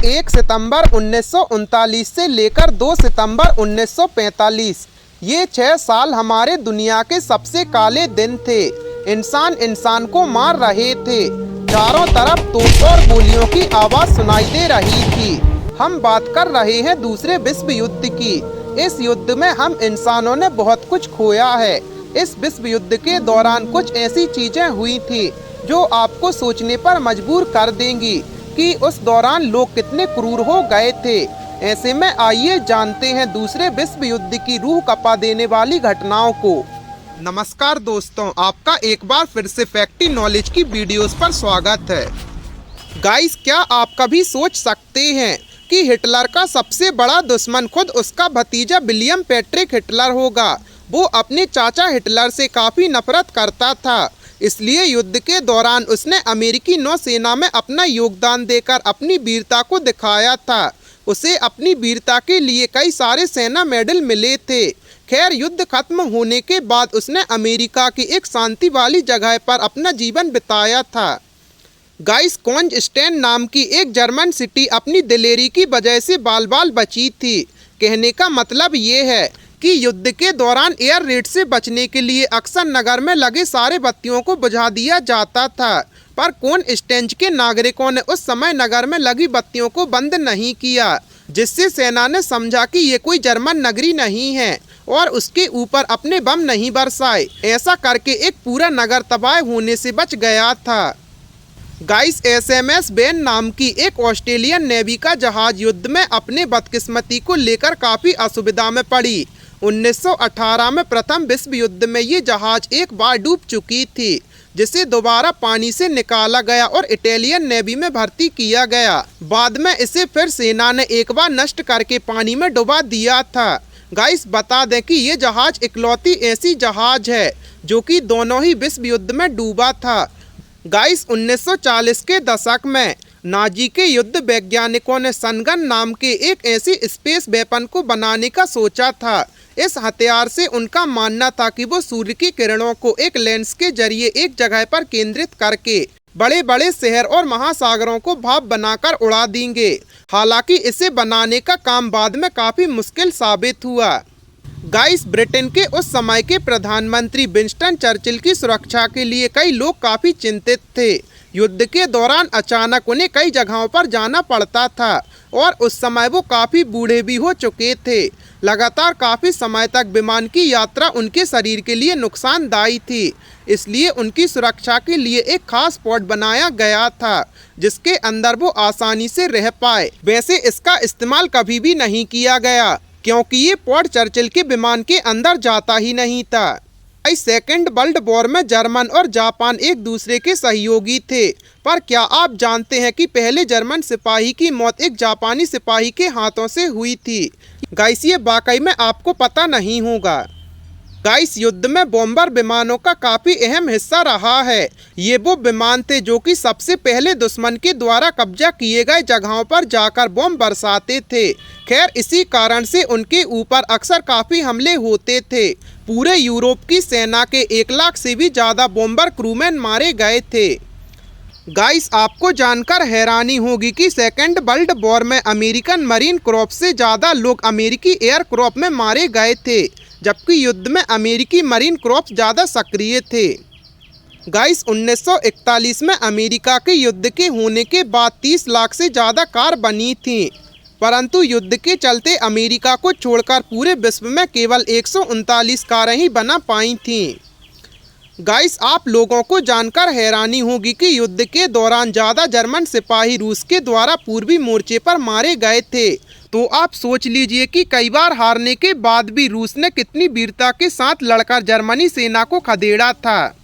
1 सितंबर 1939 से लेकर 2 सितंबर 1945 ये 6 साल हमारे दुनिया के सबसे काले दिन थे। इंसान इंसान को मार रहे थे। चारों तरफ तोप और गोलियों की आवाज सुनाई दे रही थी। हम बात कर रहे हैं दूसरे विश्व युद्ध की। इस युद्ध में हम इंसानों ने बहुत कुछ खोया है। इस विश्व युद्ध के दौरान कुछ ऐसी चीजें हुई थी जो आपको सोचने पर मजबूर कर देंगी कि उस दौरान लोग कितने क्रूर हो गए थे। ऐसे में आइए जानते हैं दूसरे विश्व युद्ध की रूह कपा देने वाली घटनाओं को। नमस्कार दोस्तों, आपका एक बार फिर से फैक्टी नॉलेज की वीडियोस पर स्वागत है। गाइस, क्या आप कभी सोच सकते हैं कि हिटलर का सबसे बड़ा दुश्मन खुद उसका भतीजा विलियम पैट्रिक हिटलर होगा। वो अपने चाचा हिटलर से काफ़ी नफरत करता था, इसलिए युद्ध के दौरान उसने अमेरिकी नौसेना में अपना योगदान देकर अपनी वीरता को दिखाया था। उसे अपनी वीरता के लिए कई सारे सेना मेडल मिले थे। खैर, युद्ध खत्म होने के बाद उसने अमेरिका की एक शांति वाली जगह पर अपना जीवन बिताया था। गाइस, कोंजस्टेन नाम की एक जर्मन सिटी अपनी दिलेरी की वजह से बाल बाल बची थी। कहने का मतलब ये है कि युद्ध के दौरान एयर रेड से बचने के लिए अक्सर नगर में लगे सारे बत्तियों को बुझा दिया जाता था, पर कोंजस्टेन के नागरिकों ने उस समय नगर में लगी बत्तियों को बंद नहीं किया, जिससे सेना ने समझा कि ये कोई जर्मन नगरी नहीं है और उसके ऊपर अपने बम नहीं बरसाए। ऐसा करके एक पूरा नगर तबाह होने से बच गया था। गाइस, एसएमएस बेन नाम की एक ऑस्ट्रेलियन नेवी का जहाज युद्ध में अपने बदकिस्मती को लेकर काफ़ी असुविधा में पड़ी। 1918 में प्रथम विश्व युद्ध में ये जहाज एक बार डूब चुकी थी, जिसे दोबारा पानी से निकाला गया और इटालियन नेवी में भर्ती किया गया। बाद में इसे फिर सेना ने एक बार नष्ट करके पानी में डुबा दिया था। गाइस, बता दें कि ये जहाज इकलौती ऐसी जहाज है जो कि दोनों ही विश्व युद्ध में डूबा था। गाइस, 1940 के दशक में नाजी के युद्ध वैज्ञानिकों ने सनगन नाम के एक ऐसी स्पेस वेपन को बनाने का सोचा था। इस हथियार से उनका मानना था कि वो सूर्य की किरणों को एक लेंस के जरिए एक जगह पर केंद्रित करके बड़े बड़े शहर और महासागरों को भाप बनाकर उड़ा देंगे। हालांकि इसे बनाने का काम बाद में काफी मुश्किल साबित हुआ। गाइस, ब्रिटेन के उस समय के प्रधानमंत्री विंस्टन चर्चिल की सुरक्षा के लिए कई लोग काफी चिंतित थे। युद्ध के दौरान अचानक उन्हें कई जगहों पर जाना पड़ता था और उस समय वो काफी बूढ़े भी हो चुके थे। लगातार काफी समय तक विमान की यात्रा उनके शरीर के लिए नुकसानदायी थी, इसलिए उनकी सुरक्षा के लिए एक खास पॉड बनाया गया था जिसके अंदर वो आसानी से रह पाए। वैसे इसका इस्तेमाल कभी भी नहीं किया गया क्योंकि ये पॉड चर्चिल के विमान के अंदर जाता ही नहीं था। सेकेंड वर्ल्ड वॉर में जर्मन और जापान एक दूसरे के सहयोगी थे, पर क्या आप जानते हैं कि पहले जर्मन सिपाही की मौत एक जापानी सिपाही के हाथों से हुई थी। गाइस, ये वाकई में आपको पता नहीं होगा। गाइस, युद्ध में बॉम्बर विमानों का काफी अहम हिस्सा रहा है। ये वो विमान थे जो कि सबसे पहले दुश्मन के द्वारा कब्जा किए गए जगहों पर जाकर बॉम्ब बरसाते थे। खैर, इसी कारण से उनके ऊपर अक्सर काफी हमले होते थे। पूरे यूरोप की सेना के 1 लाख से भी ज्यादा बॉम्बर क्रूमैन मारे गए थे। गाइस, आपको जानकर हैरानी होगी कि सेकेंड वर्ल्ड वॉर में अमेरिकन मरीन क्रॉप से ज्यादा लोग अमेरिकी एयर क्रॉप में मारे गए थे, जबकि युद्ध में अमेरिकी मरीन क्रॉप ज़्यादा सक्रिय थे। गाइस, 1941 में अमेरिका के युद्ध के होने के बाद 30 लाख से ज़्यादा कार बनी थीं, परंतु युद्ध के चलते अमेरिका को छोड़कर पूरे विश्व में केवल 139 कारें ही बना पाई थीं। गाइस, आप लोगों को जानकर हैरानी होगी कि युद्ध के दौरान ज़्यादा जर्मन सिपाही रूस के द्वारा पूर्वी मोर्चे पर मारे गए थे। तो आप सोच लीजिए कि कई बार हारने के बाद भी रूस ने कितनी वीरता के साथ लड़कर जर्मनी सेना को खदेड़ा था।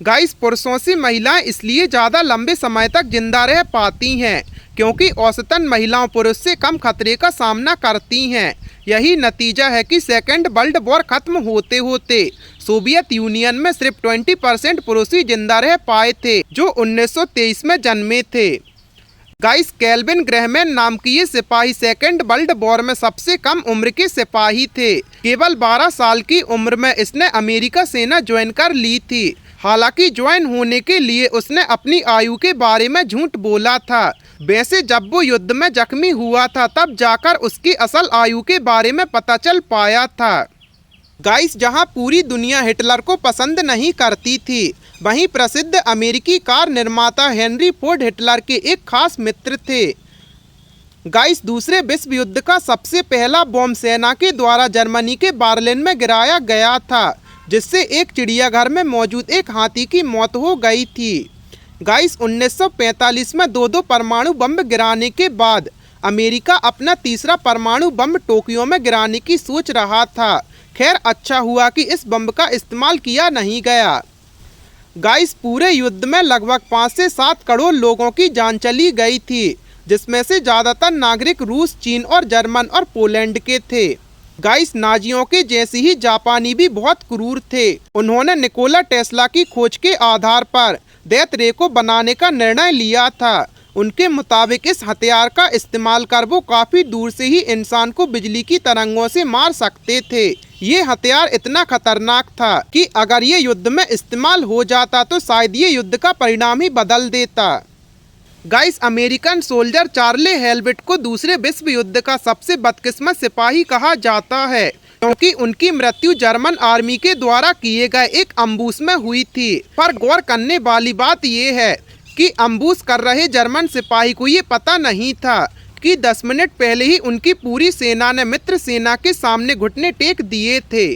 गाइस, पुरुषों से महिलाएं इसलिए ज़्यादा लंबे समय तक जिंदा रह पाती हैं क्योंकि औसतन महिलाओं पुरुष से कम खतरे का सामना करती हैं। यही नतीजा है कि सेकेंड वर्ल्ड वॉर खत्म होते होते सोवियत यूनियन में सिर्फ 20% पुरुष ही जिंदा रह पाए थे जो 1923 में जन्मे थे। गाइस, केल्विन ग्रहमैन नाम की ये सिपाही सेकेंड वर्ल्ड वॉर में सबसे कम उम्र के सिपाही थे। केवल 12 साल की उम्र में इसने अमेरिका सेना ज्वाइन कर ली थी। हालांकि ज्वाइन होने के लिए उसने अपनी आयु के बारे में झूठ बोला था, वैसे जब वो युद्ध में जख्मी हुआ था तब जाकर उसकी असल आयु के बारे में पता चल पाया था। गाइस, जहां पूरी दुनिया हिटलर को पसंद नहीं करती थी, वहीं प्रसिद्ध अमेरिकी कार निर्माता हेनरी फोर्ड हिटलर के एक खास मित्र थे। गाइस, दूसरे विश्व युद्ध का सबसे पहला बॉम्ब सेना के द्वारा जर्मनी के बर्लिन में गिराया गया था, जिससे एक चिड़ियाघर में मौजूद एक हाथी की मौत हो गई थी। गाइस, 1945 में दो परमाणु बम गिराने के बाद अमेरिका अपना तीसरा परमाणु बम टोक्यो में गिराने की सोच रहा था। खैर, अच्छा हुआ कि इस बम का इस्तेमाल किया नहीं गया। गाइस, पूरे युद्ध में लगभग 5 से 7 करोड़ लोगों की जान चली गई थी, जिसमें से ज़्यादातर नागरिक रूस, चीन और जर्मन और पोलैंड के थे। गाइस, नाजियों के जैसे ही जापानी भी बहुत क्रूर थे। उन्होंने निकोला टेस्ला की खोज के आधार पर डेथ रे को बनाने का निर्णय लिया था। उनके मुताबिक इस हथियार का इस्तेमाल कर वो काफ़ी दूर से ही इंसान को बिजली की तरंगों से मार सकते थे। ये हथियार इतना खतरनाक था कि अगर ये युद्ध में इस्तेमाल हो जाता तो शायद ये युद्ध का परिणाम ही बदल देता। गाइस, अमेरिकन सोल्जर चार्ली हेलविट को दूसरे विश्व युद्ध का सबसे बदकिस्मत सिपाही कहा जाता है, क्योंकि उनकी मृत्यु जर्मन आर्मी के द्वारा किए गए एक अम्बूश में हुई थी। पर गौर करने वाली बात ये है कि अम्बूश कर रहे जर्मन सिपाही को ये पता नहीं था कि 10 मिनट पहले ही उनकी पूरी सेना ने मित्र सेना के सामने घुटने टेक दिए थे।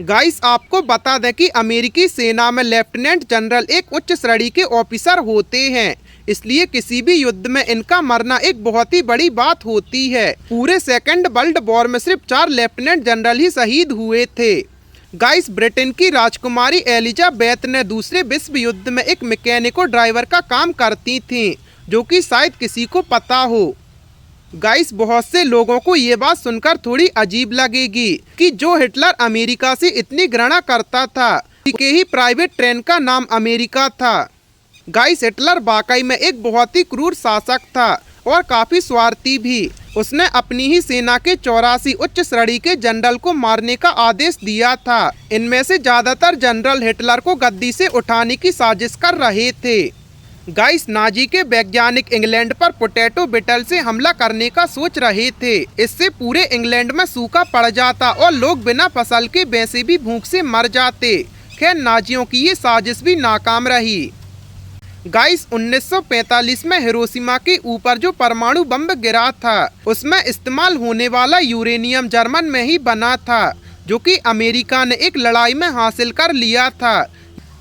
गाइस, आपको बता दें कि अमेरिकी सेना में लेफ्टिनेंट जनरल एक उच्च श्रेणी के ऑफिसर होते हैं, इसलिए किसी भी युद्ध में इनका मरना एक बहुत ही बड़ी बात होती है। पूरे सेकंड वर्ल्ड वॉर में सिर्फ 4 लेफ्टिनेंट जनरल ही शहीद हुए थे। गाइस, ब्रिटेन की राजकुमारी एलिजाबेथ ने दूसरे विश्व युद्ध में एक मैकेनिक और ड्राइवर का काम करती थीं, जो कि शायद किसी को पता हो। गाइस, बहुत से लोगों को ये बात सुनकर थोड़ी अजीब लगेगी कि जो हिटलर अमेरिका से इतनी घृणा करता था, के ही प्राइवेट ट्रेन का नाम अमेरिका था। गाइस, हिटलर वाकई में एक बहुत ही क्रूर शासक था और काफी स्वार्थी भी। उसने अपनी ही सेना के 84 उच्च श्रेणी के जनरल को मारने का आदेश दिया था। इनमें से ज्यादातर जनरल हिटलर को गद्दी से उठाने की साजिश कर रहे थे। गाइस, नाजी के वैज्ञानिक इंग्लैंड पर पोटैटो बिटल से हमला करने का सोच रहे थे। इससे पूरे इंग्लैंड में सूखा पड़ जाता और लोग बिना फसल के वैसे भी भूख से मर जाते। खैर, नाजियों की ये साजिश भी नाकाम रही। गाइस, 1945 में हिरोशिमा के ऊपर जो परमाणु बम गिरा था, उसमें इस्तेमाल होने वाला यूरेनियम जर्मन में ही बना था, जो कि अमेरिका ने एक लड़ाई में हासिल कर लिया था।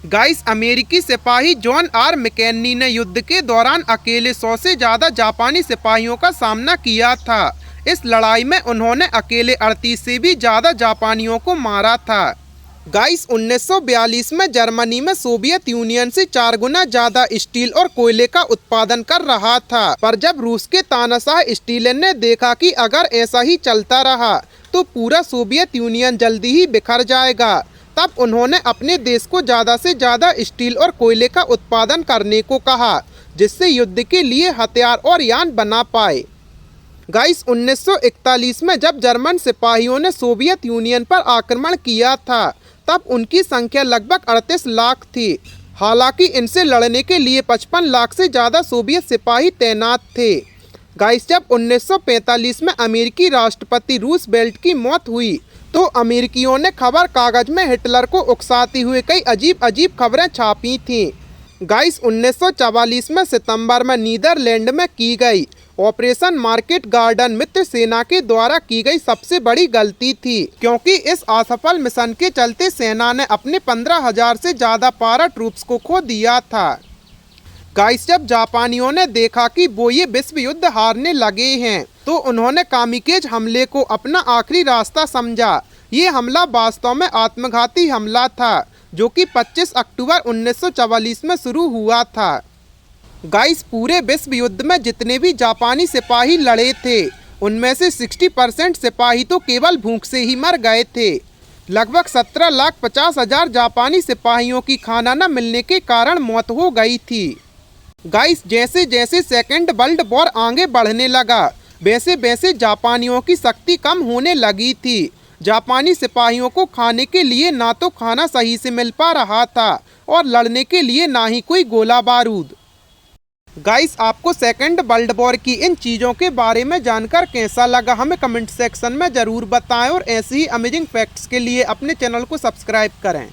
गाइस, अमेरिकी सिपाही जॉन आर मैकेनी ने युद्ध के दौरान अकेले 100 से ज़्यादा जापानी सिपाहियों का सामना किया था। इस लड़ाई में उन्होंने अकेले 38 से भी ज़्यादा जापानियों को मारा था। गाइस, 1942 में जर्मनी में सोवियत यूनियन से 4 गुना ज़्यादा स्टील और कोयले का उत्पादन कर रहा था। पर जब रूस के तानाशाह स्टालिन ने देखा कि अगर ऐसा ही चलता रहा तो पूरा सोवियत यूनियन जल्दी ही बिखर जाएगा, तब उन्होंने अपने देश को ज़्यादा से ज़्यादा स्टील और कोयले का उत्पादन करने को कहा, जिससे युद्ध के लिए हथियार और यान बना पाए। गाइस, 1941 में जब जर्मन सिपाहियों ने सोवियत यूनियन पर आक्रमण किया था, तब उनकी संख्या लगभग 38 लाख थी। हालांकि इनसे लड़ने के लिए 55 लाख से ज़्यादा सोवियत सिपाही तैनात थे। गाइस, जब 1945 में अमेरिकी राष्ट्रपति रूजवेल्ट की मौत हुई तो अमेरिकियों ने खबर कागज में हिटलर को उकसाती हुए कई अजीब अजीब खबरें छापी थीं। गाइस, 1944 में सितंबर में नीदरलैंड में की गई ऑपरेशन मार्केट गार्डन मित्र सेना के द्वारा की गई सबसे बड़ी गलती थी, क्योंकि इस असफल मिशन के चलते सेना ने अपने 15,000 से ज़्यादा पारा ट्रूप्स को खो दिया था। गाइस, जब जापानियों ने देखा कि वो ये विश्व युद्ध हारने लगे हैं, तो उन्होंने कामिकेज हमले को अपना आखिरी रास्ता समझा। ये हमला वास्तव में आत्मघाती हमला था, जो कि 25 अक्टूबर 1944 में शुरू हुआ था। गाइस, पूरे विश्व युद्ध में जितने भी जापानी सिपाही लड़े थे, उनमें से 60% सिपाही तो केवल भूख से ही मर गए थे। लगभग 17,50,000 जापानी सिपाहियों की खाना न मिलने के कारण मौत हो गई थी। गाइस, जैसे जैसे सेकेंड वर्ल्ड वॉर आगे बढ़ने लगा, वैसे वैसे जापानियों की शक्ति कम होने लगी थी। जापानी सिपाहियों को खाने के लिए ना तो खाना सही से मिल पा रहा था और लड़ने के लिए ना ही कोई गोला बारूद। गाइस, आपको सेकंड वर्ल्ड वॉर की इन चीज़ों के बारे में जानकर कैसा लगा हमें कमेंट सेक्शन में ज़रूर बताएं और ऐसी ही अमेजिंग फैक्ट्स के लिए अपने चैनल को सब्सक्राइब करें।